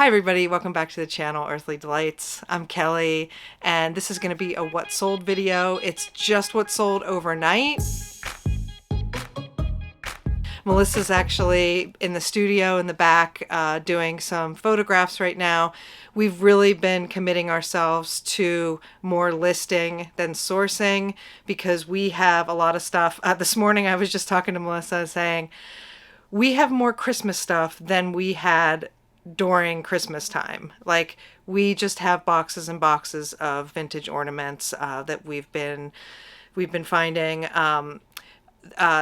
Hi everybody, welcome back to the channel Earthly Delights. I'm Kelly and this is going to be a what sold video. It's just what sold overnight. Melissa's actually in the studio in the back doing some photographs right now. We've really been committing ourselves to more listing than sourcing because we have a lot of stuff. This morning I was just talking to Melissa saying we have more Christmas stuff than we had during Christmas time. Like, we just have boxes and boxes of vintage ornaments that we've been finding.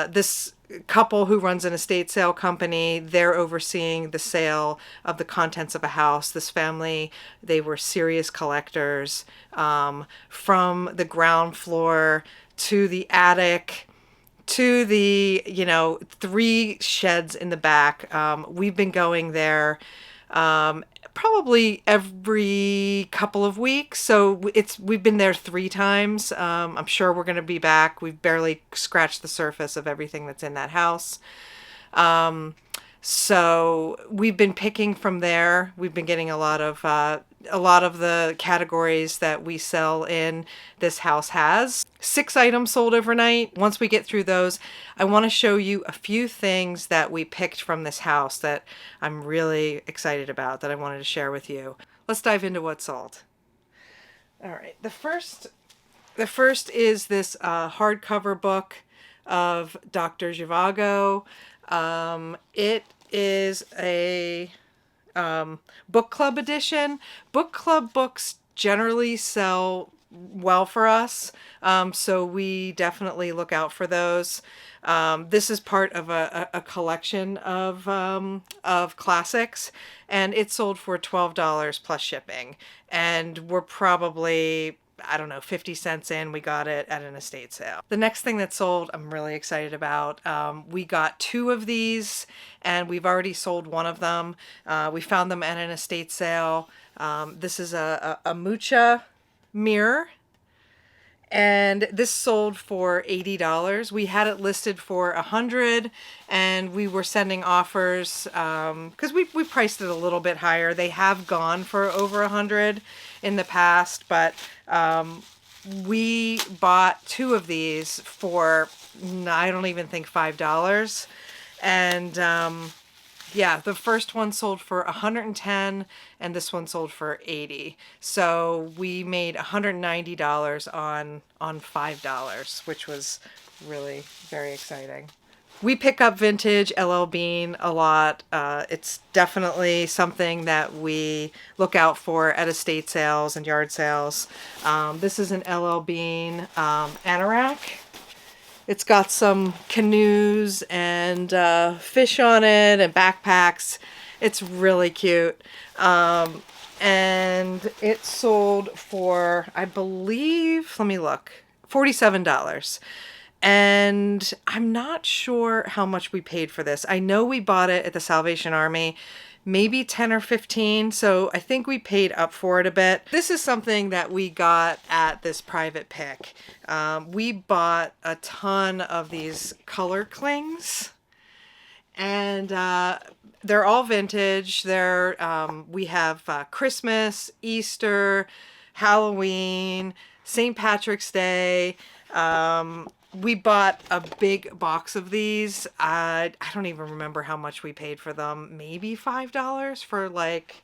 This couple who runs an estate sale company, they're overseeing the sale of the contents of a house. This family, they were serious collectors. From the ground floor to the attic to the, three sheds in the back. We've been going there probably every couple of weeks. So we've been there 3 times. I'm sure we're going to be back. We've barely scratched the surface of everything that's in that house. So we've been picking from there. We've been getting a lot of the categories that we sell in this house has. 6 items sold overnight. Once we get through those, I want to show you a few things that we picked from this house that I'm really excited about that I wanted to share with you. Let's dive into what sold. All right, the first is this hardcover book of Dr. Zhivago. It is a book club edition. Book club books generally sell well for us, so we definitely look out for those. This is part of a collection of classics, and it sold for $12 plus shipping. And we're probably, I don't know, 50 cents in. We got it at an estate sale. The next thing that sold, I'm really excited about. We got 2 of these and we've already sold one of them. We found them at an estate sale. This is a Mucha mirror, and this sold for $80. We had it listed for $100, and we were sending offers because we priced it a little bit higher. They have gone for over $100 in the past, but we bought 2 of these for, I don't even think, $5. And yeah, the first one sold for $110 and this one sold for $80. So we made $190 on $5, which was really very exciting. We pick up vintage LL Bean a lot. It's definitely something that we look out for at estate sales and yard sales. This is an LL Bean anorak. It's got some canoes and fish on it and backpacks. It's really cute. And it sold for, I believe, let me look, $47. And I'm not sure how much we paid for this. I know we bought it at the Salvation Army, maybe 10 or 15. So I think we paid up for it a bit. This is something that we got at this private pick. We bought a ton of these color clings, and they're all vintage. We have Christmas, Easter, Halloween, St. Patrick's Day. We bought a big box of these. I don't even remember how much we paid for them. Maybe $5 for, like,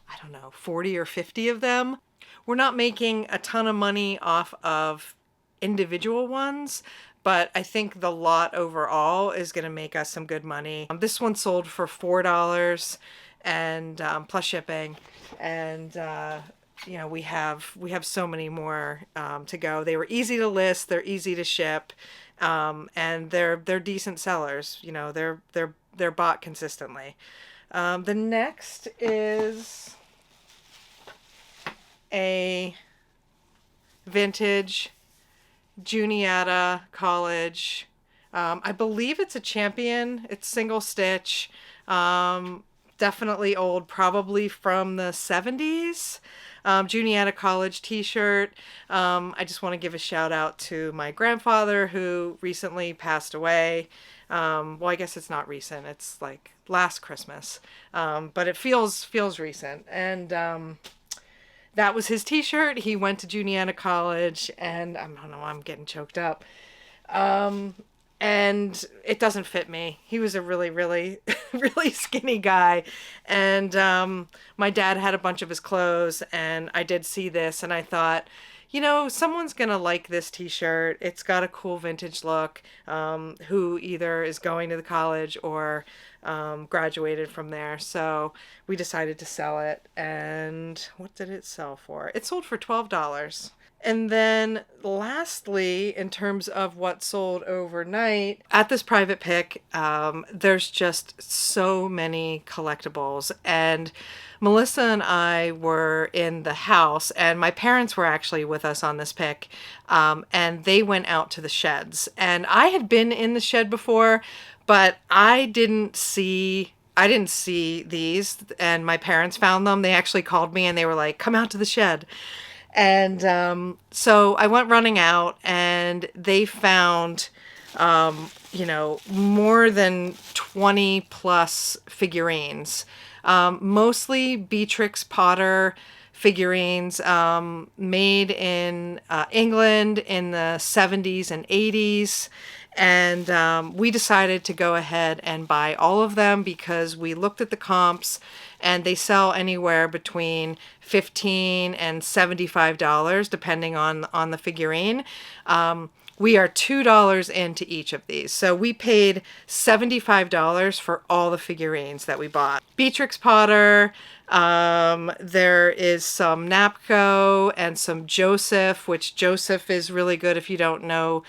I don't know, 40 or 50 of them. We're not making a ton of money off of individual ones, but I think the lot overall is going to make us some good money. This one sold for $4 and plus shipping, and we have so many more to go. They were easy to list, they're easy to ship, and they're decent sellers. They're bought consistently. The next is a vintage Juniata College. I believe it's a Champion. It's single stitch. Definitely old, probably from the 70s. Juniata College t-shirt. I just want to give a shout out to my grandfather who recently passed away. Well, I guess it's not recent. It's like last Christmas. But it feels recent. And that was his t-shirt. He went to Juniata College, and I don't know, I'm getting choked up. And it doesn't fit me. He was a really, really, really skinny guy. And my dad had a bunch of his clothes, and I did see this, and I thought, you know, someone's going to like this t-shirt. It's got a cool vintage look, who either is going to the college or graduated from there. So we decided to sell it. And what did it sell for? It sold for $12. And then lastly, in terms of what sold overnight, at this private pick, there's just so many collectibles. And Melissa and I were in the house, and my parents were actually with us on this pick, and they went out to the sheds. And I had been in the shed before, but I didn't see these, and my parents found them. They actually called me and they were like, come out to the shed. And so I went running out, and they found, more than 20 plus figurines, mostly Beatrix Potter figurines, made in England in the 70s and 80s. And we decided to go ahead and buy all of them because we looked at the comps, and they sell anywhere between $15 and $75 depending on the figurine. We are $2 into each of these. So we paid $75 for all the figurines that we bought. Beatrix Potter, there is some Napco and some Joseph, which Joseph is really good if you don't know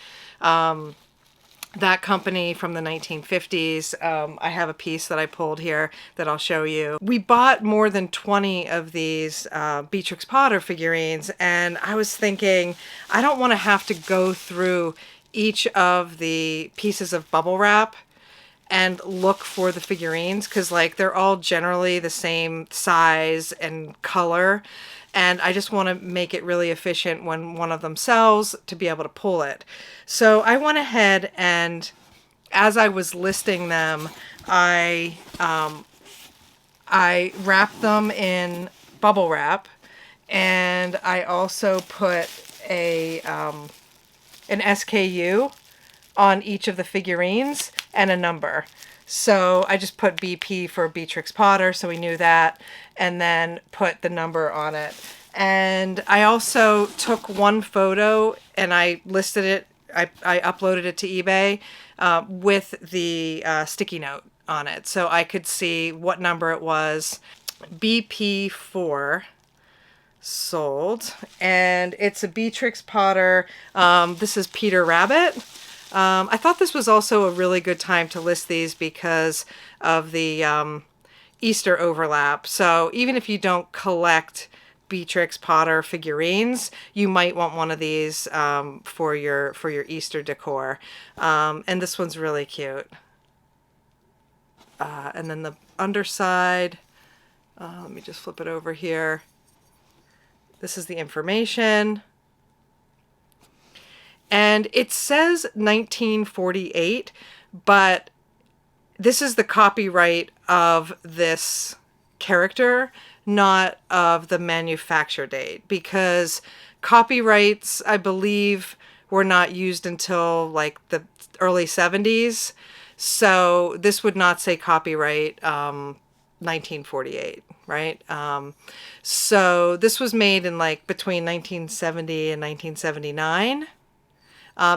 that company from the 1950s. I have a piece that I pulled here that I'll show you. We bought more than 20 of these Beatrix Potter figurines, and I was thinking, I don't want to have to go through each of the pieces of bubble wrap and look for the figurines, because like they're all generally the same size and color. And I just want to make it really efficient when one of them sells to be able to pull it. So I went ahead, and as I was listing them, I wrapped them in bubble wrap, and I also put an SKU on each of the figurines and a number. So I just put BP for Beatrix Potter, so we knew that, and then put the number on it. And I also took one photo and I listed it, I uploaded it to eBay with the sticky note on it, so I could see what number it was. BP4 sold, and it's a Beatrix Potter. This is Peter Rabbit. I thought this was also a really good time to list these because of the Easter overlap. So even if you don't collect Beatrix Potter figurines, you might want one of these for your Easter decor. And this one's really cute. And then the underside, let me just flip it over here. This is the information. And it says 1948, but this is the copyright of this character, not of the manufacture date, because copyrights, I believe, were not used until like the early 70s. So this would not say copyright 1948, right? So this was made in like between 1970 and 1979.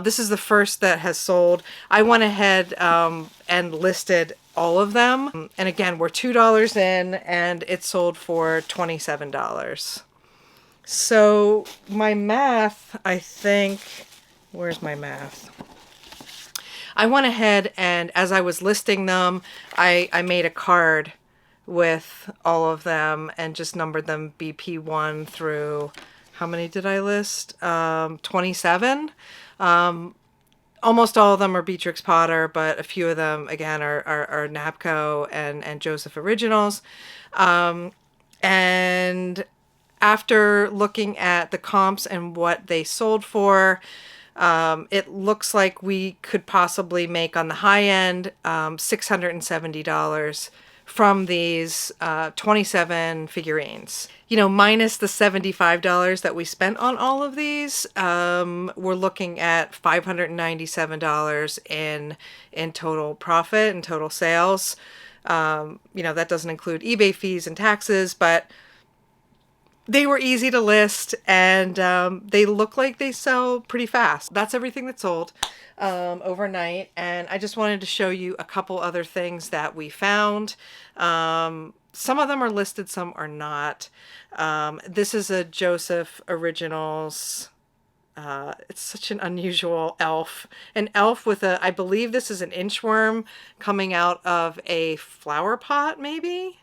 This is the first that has sold. I went ahead and listed all of them. And again, we're $2 in, and it sold for $27. So my math, I think, where's my math? I went ahead, and as I was listing them, I made a card with all of them and just numbered them BP1 through, how many did I list? 27. Almost all of them are Beatrix Potter, but a few of them, again, are Napco and Joseph originals. And after looking at the comps and what they sold for, It looks like we could possibly make on the high end $670 from these 27 figurines. You know, minus the $75 that we spent on all of these, we're looking at $597 in total profit and total sales. You know, that doesn't include eBay fees and taxes, but they were easy to list, and they look like they sell pretty fast. That's everything that sold overnight, and I just wanted to show you a couple other things that we found. Some of them are listed, some are not. This is a Joseph Originals. It's such an unusual elf. An elf with a, I believe this is an inchworm coming out of a flower pot, maybe?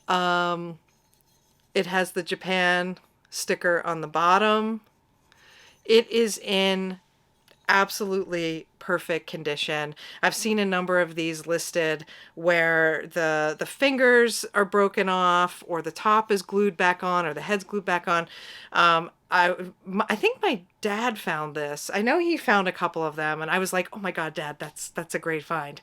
It has the Japan sticker on the bottom. It is in absolutely perfect condition. I've seen a number of these listed where the fingers are broken off, or the top is glued back on, or the head's glued back on. I think my dad found this. I know he found a couple of them, and I was like, oh my God, Dad, that's a great find.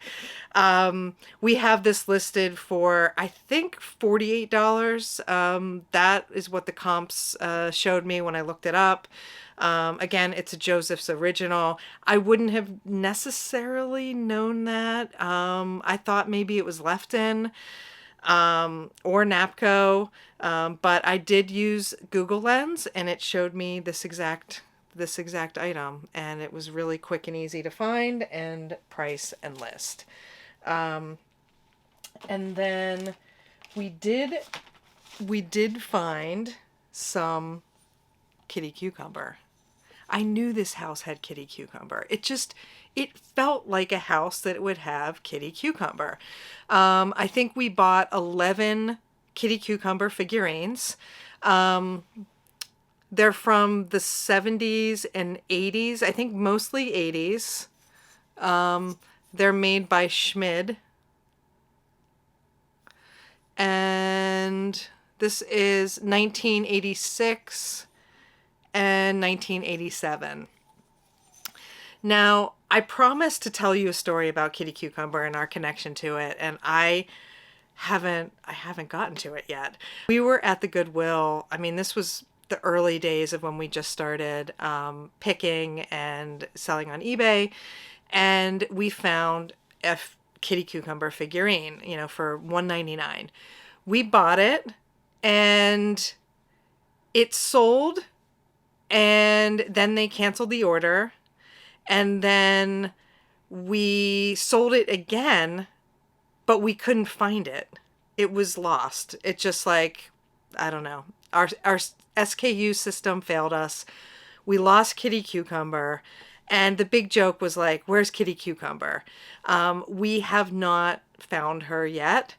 We have this listed for, I think, $48. That is what the comps showed me when I looked it up. Again, it's a Joseph's Original. I wouldn't have necessarily known that. I thought maybe it was Lefton or Napco, but I did use Google Lens, and it showed me this exact item, and it was really quick and easy to find and price and list. And then we did find some kitty cucumber. I knew this house had kitty cucumber. It felt like a house that would have kitty cucumber. I think we bought 11 kitty cucumber figurines. They're from the 70s and 80s. I think mostly 80s. They're made by Schmid. And this is 1986 and 1987. Now, I promised to tell you a story about kitty cucumber and our connection to it, and I haven't gotten to it yet. We were at the Goodwill. I mean, this was the early days of when we just started picking and selling on eBay, and we found a kitty cucumber figurine, you know, for $1.99. We bought it, and it sold, and then they canceled the order, and then we sold it again, but we couldn't find it. It was lost. It just, like, I don't know. Our SKU system failed us. We lost kitty cucumber, and the big joke was like, where's kitty cucumber? We have not found her yet.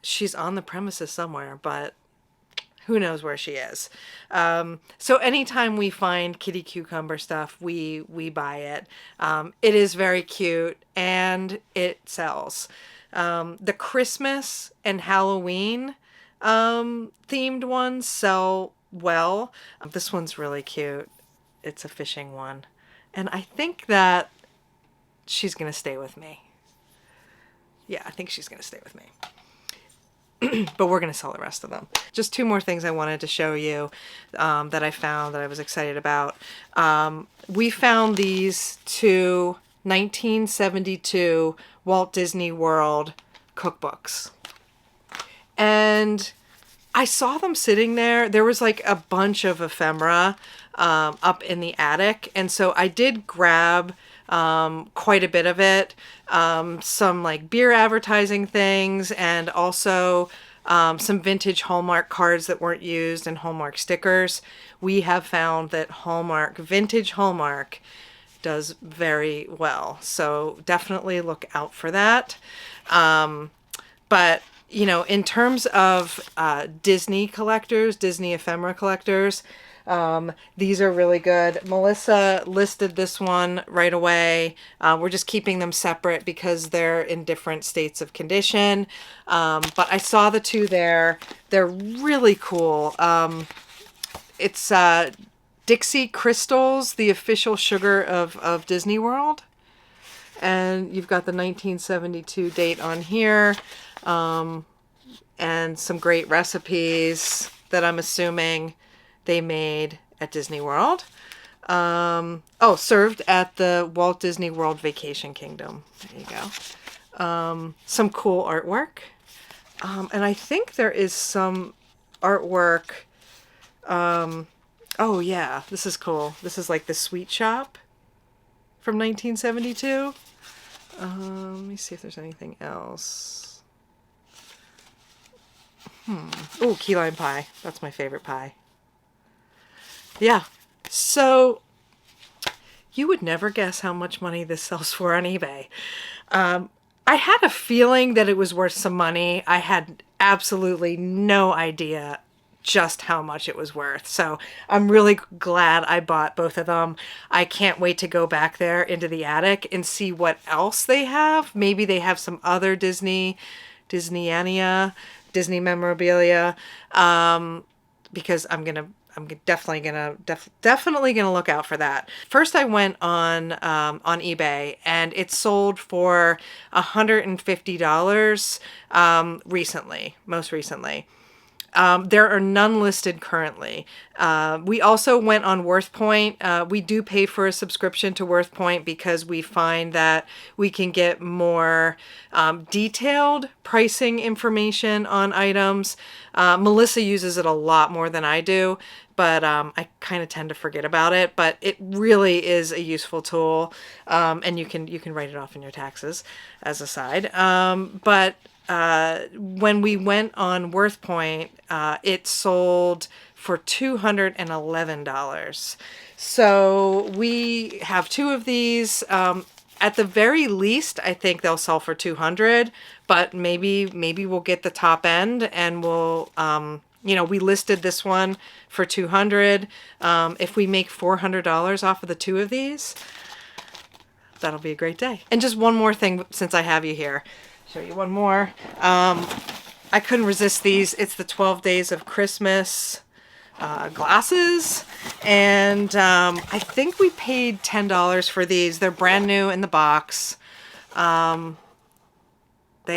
She's on the premises somewhere, but who knows where she is. So anytime we find kitty cucumber stuff, we buy it. It is very cute, and it sells. The Christmas and Halloween themed ones sell well. This one's really cute. It's a fishing one. And I think that she's going to stay with me. Yeah, I think she's going to stay with me. But we're going to sell the rest of them. Just two more things I wanted to show you that I found that I was excited about. We found these two 1972 Walt Disney World cookbooks. And I saw them sitting there. There was like a bunch of ephemera up in the attic. And so I did grab quite a bit of it. Some like beer advertising things, and also some vintage Hallmark cards that weren't used, and Hallmark stickers. We have found that vintage Hallmark does very well. So definitely look out for that. But, you know, in terms of Disney collectors, Disney ephemera collectors, these are really good. Melissa listed this one right away. We're just keeping them separate because they're in different states of condition. But I saw the two there. They're really cool. It's Dixie Crystals, the official sugar of Disney World. And you've got the 1972 date on here. And some great recipes that I'm assuming they made at Disney World. Oh, served at the Walt Disney World Vacation Kingdom. There you go. Some cool artwork. And I think there is some artwork. Oh yeah, this is cool. This is like the sweet shop from 1972. Let me see if there's anything else. Oh, key lime pie. That's my favorite pie. Yeah. So you would never guess how much money this sells for on eBay. I had a feeling that it was worth some money. I had absolutely no idea just how much it was worth. So I'm really glad I bought both of them. I can't wait to go back there into the attic and see what else they have. Maybe they have some other Disney memorabilia, because I'm definitely gonna look out for that. First, I went on eBay, and it sold for $150 most recently. There are none listed currently. We also went on WorthPoint. We do pay for a subscription to WorthPoint because we find that we can get more detailed pricing information on items. Melissa uses it a lot more than I do, but I kind of tend to forget about it. But it really is a useful tool, and you can write it off in your taxes as a side. When we went on WorthPoint, it sold for $211. So we have two of these. At the very least, I think they'll sell for $200, but maybe we'll get the top end, and we'll, we listed this one for $200. If we make $400 off of the two of these, that'll be a great day. And just one more thing, since I have you here. Show you one more. I couldn't resist these. It's the 12 Days of Christmas glasses, and I think we paid $10 for these. They're brand new in the box. They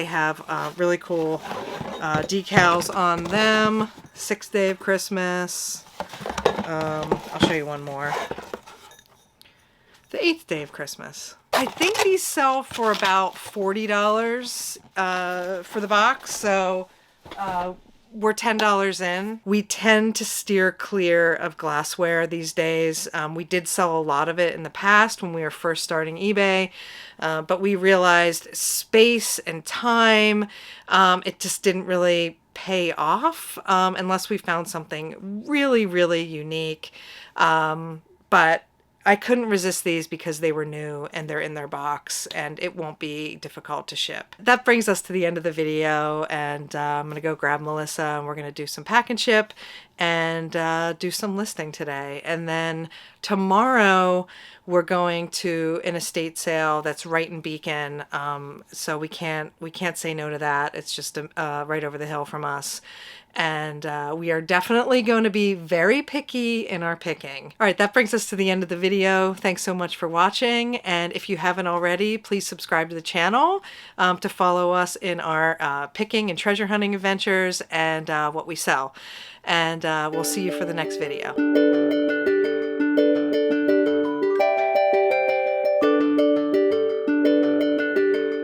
have really cool decals on them. 6th Day of Christmas. I'll show you one more. The 8th Day of Christmas. I think these sell for about $40 for the box, so we're $10 in. We tend to steer clear of glassware these days. We did sell a lot of it in the past when we were first starting eBay, but we realized space and time, it just didn't really pay off unless we found something really, really unique. But I couldn't resist these because they were new and they're in their box, and it won't be difficult to ship. That brings us to the end of the video, and I'm going to go grab Melissa, and we're going to do some pack and ship and do some listing today. And then tomorrow we're going to an estate sale that's right in Beacon, so we can't say no to that. It's just right over the hill from us. And we are definitely going to be very picky in our picking. All right, that brings us to the end of the video. Thanks so much for watching. And if you haven't already, please subscribe to the channel to follow us in our picking and treasure hunting adventures and what we sell. And we'll see you for the next video.